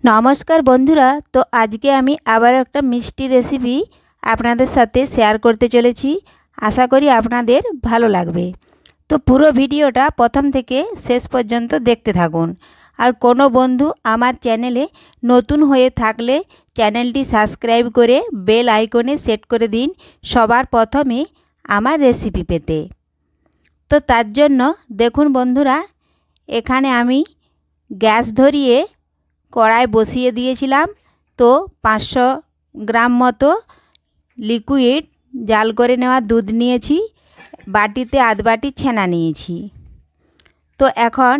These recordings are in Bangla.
নমস্কার বন্ধুরা, তো আজকে আমি আবার একটা মিষ্টি রেসিপি আপনাদের সাথে শেয়ার করতে চলেছি। আশা করি আপনাদের ভালো লাগবে। তো পুরো ভিডিওটা প্রথম থেকে শেষ পর্যন্ত দেখতে থাকুন। আর কোনো বন্ধু আমার চ্যানেলে নতুন হয়ে থাকলে চ্যানেলটি সাবস্ক্রাইব করে বেল আইকনে সেট করে দিন সবার প্রথমে আমার রেসিপি পেতে। তো তার জন্য দেখুন বন্ধুরা, এখানে আমি গ্যাস ধরিয়ে কড়াই বসিয়ে দিয়েছিলাম। তো 500 গ্রাম মতো লিকুইড জাল করে নেওয়া দুধ নিয়েছি, বাটিতে আধ বাটি ছানা নিয়েছি। তো এখন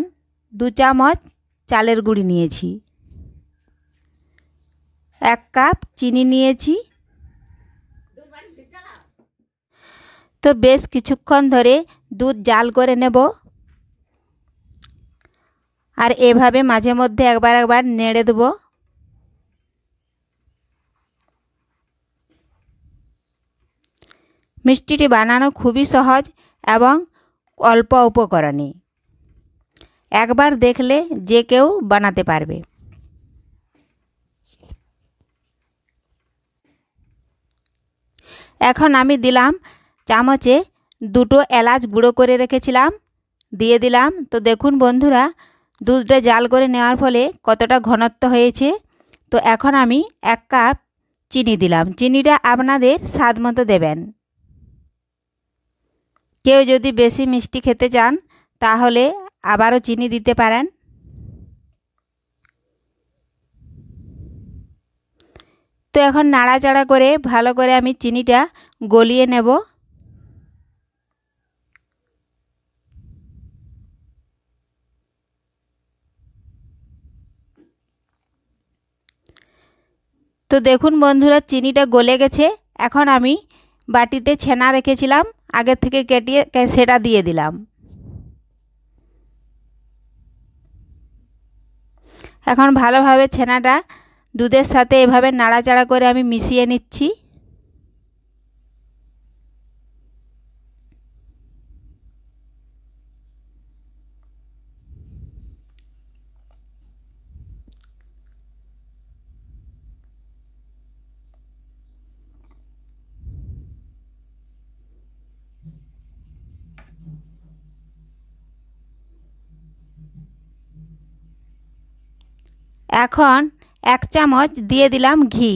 2 চামচ চালের গুঁড়ি নিয়েছি, 1 কাপ চিনি নিয়েছি। তো বেশ কিছুক্ষণ ধরে দুধ জাল করে নেব। আর এভাবে মাঝে মধ্যে একবার নেড়ে দেব। মিষ্টিটি বানানো খুবই সহজ এবং অল্প উপকরণে, একবার দেখলে যে কেউ বানাতে পারবে। এখন আমি দিলাম চামচে 2টো এলাচ গুঁড়ো করে রেখেছিলাম, দিয়ে দিলাম। তো দেখুন বন্ধুরা, দুধটা জাল করে নেওয়ার ফলে কতটা ঘনত্ব হয়েছে। তো এখন আমি 1 কাপ চিনি দিলাম। চিনিটা আপনাদের স্বাদ মতো দেবেন। কেউ যদি বেশি মিষ্টি খেতে চান তাহলে আবারও চিনি দিতে পারেন। তো এখন নাড়াচাড়া করে ভালো করে আমি চিনিটা গলিয়ে নেব। তো দেখুন বন্ধুরা, চিনিটা গলে গেছে। এখন আমি বাটিতে ছানা রেখেছিলাম আগে থেকে কেটে, সেটা দিয়ে দিলাম। এখন ভালোভাবে ছানাটা দুধের সাথে এভাবে নাড়াচাড়া করে আমি মিশিয়ে নিচ্ছি। এখন 1 চামচ দিয়ে দিলাম ঘি।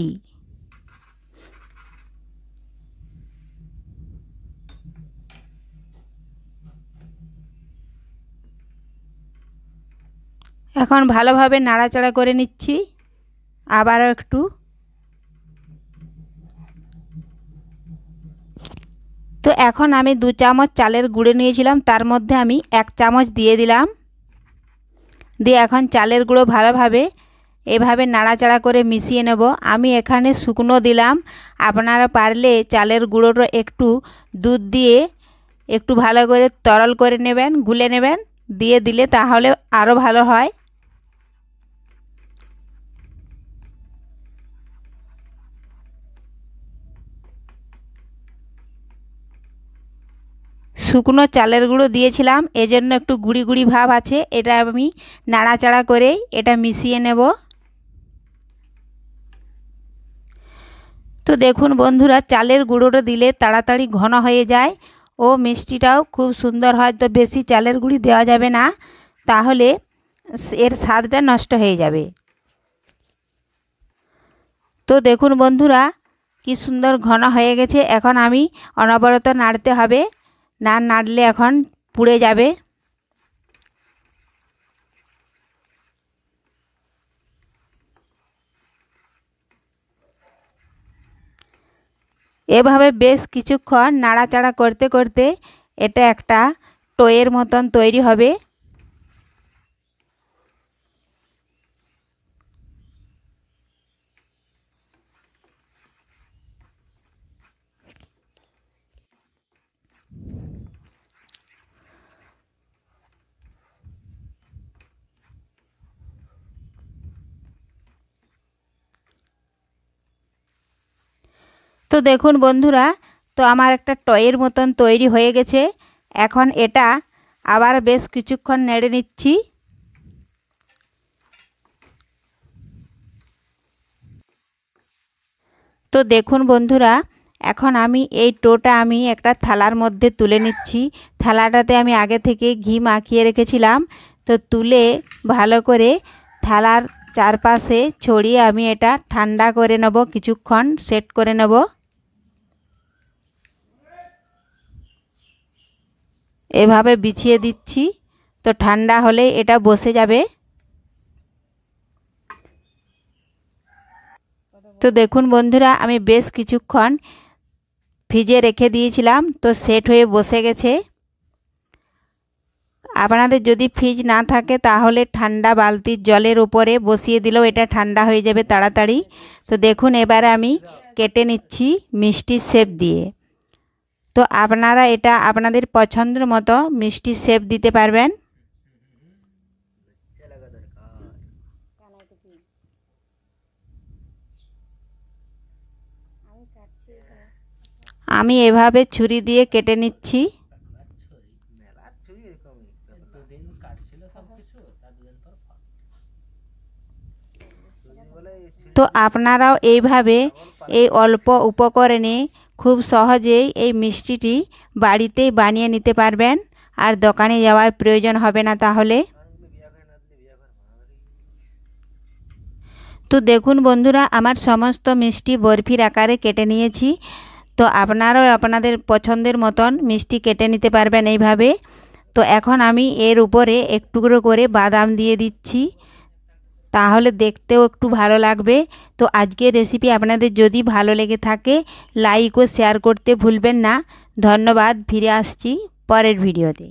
এখন ভালোভাবে নাড়াচাড়া করে নিচ্ছি আবারও একটু। তো এখন আমি 2 চামচ চালের গুঁড়ো নিয়েছিলাম, তার মধ্যে আমি 1 চামচ দিয়ে দিলাম। দিয়ে এখন চালের গুঁড়ো ভালোভাবে এভাবে নাড়াচাড়া করে মিশিয়ে নেব। আমি এখানে শুকনো দিলাম, আপনারা পারলে চালের গুঁড়োটা একটু দুধ দিয়ে একটু ভালো করে তরল করে নেবেন, গুলে নেবেন, দিয়ে দিলে তাহলে আরও ভালো হয়। শুকনো চালের গুঁড়ো দিয়েছিলাম, এজন্য একটু গুঁড়ি গুঁড়ি ভাব আছে। এটা আমি নাড়াচাড়া করে এটা মিশিয়ে নেব। তো দেখুন বন্ধুরা, চালের গুঁড়োটা দিলে তাড়াতাড়ি ঘন হয়ে যায় ও মিষ্টিটাও খুব সুন্দর হয়। তো বেশি চালের গুঁড়ি দেওয়া যাবে না, তাহলে এর স্বাদটা নষ্ট হয়ে যাবে। তো দেখুন বন্ধুরা, কি সুন্দর ঘন হয়ে গেছে। এখন আমি অনবরত নাড়তে হবে, না নাড়লে এখন পুড়ে যাবে। এভাবে বেশ কিছুক্ষণ নাড়াচাড়া করতে করতে এটা একটা টোয়ের মতন তৈরি হবে। তো দেখুন বন্ধুরা, তো আমার একটা টয়ের মতন তৈরি হয়ে গেছে। এখন এটা আবার বেশ কিছুক্ষণ নেড়ে নিচ্ছি। তো দেখুন বন্ধুরা, এখন আমি এই টোটা আমি একটা থালার মধ্যে তুলে নিচ্ছি। থালাটাতে আমি আগে থেকে ঘি মাখিয়ে রেখেছিলাম। তো তুলে ভালো করে থালার চারপাশে ছড়িয়ে আমি এটা ঠান্ডা করে নেব, কিছুক্ষণ সেট করে নেব। এভাবে বিছিয়ে দিচ্ছি, তো ঠান্ডা হলে এটা বসে যাবে। তো দেখুন বন্ধুরা, আমি বেশ কিছুক্ষণ ফ্রিজে রেখে দিয়েছিলাম, তো সেট হয়ে বসে গেছে। আপনাদের যদি ফ্রিজ না থাকে তাহলে ঠান্ডা বালতির জলের উপরে বসিয়ে দিলেও এটা ঠান্ডা হয়ে যাবে তাড়াতাড়ি। তো দেখুন এবারে আমি কেটে নিচ্ছি মিষ্টির শেপ দিয়ে। তো আপনারা এটা আপনাদের পছন্দের মতো মিষ্টির শেপ দিতে পারবেন। আমি এভাবে ছুরি দিয়ে কেটে নিচ্ছি। তো আপনারাও এইভাবে এই অল্প উপকরণে খুব সহজেই এই মিষ্টিটি বাড়িতেই বানিয়ে নিতে পারবেন, আর দোকানে যাওয়ার প্রয়োজন হবে না তাহলে। তো দেখুন বন্ধুরা, আমার সমস্ত মিষ্টি বরফির আকারে কেটে নিয়েছি। তো আপনারাও আপনাদের পছন্দের মতন মিষ্টি কেটে নিতে পারবেন এইভাবে। তো এখন আমি এর উপরে একটু করে বাদাম দিয়ে দিচ্ছি, তাহলে দেখতেও একটু ভালো লাগবে। তো আজকের রেসিপি আপনাদের যদি ভালো লেগে থাকে লাইক ও শেয়ার করতে ভুলবেন না। ধন্যবাদ, ফিরে আসছি পরের ভিডিওতে।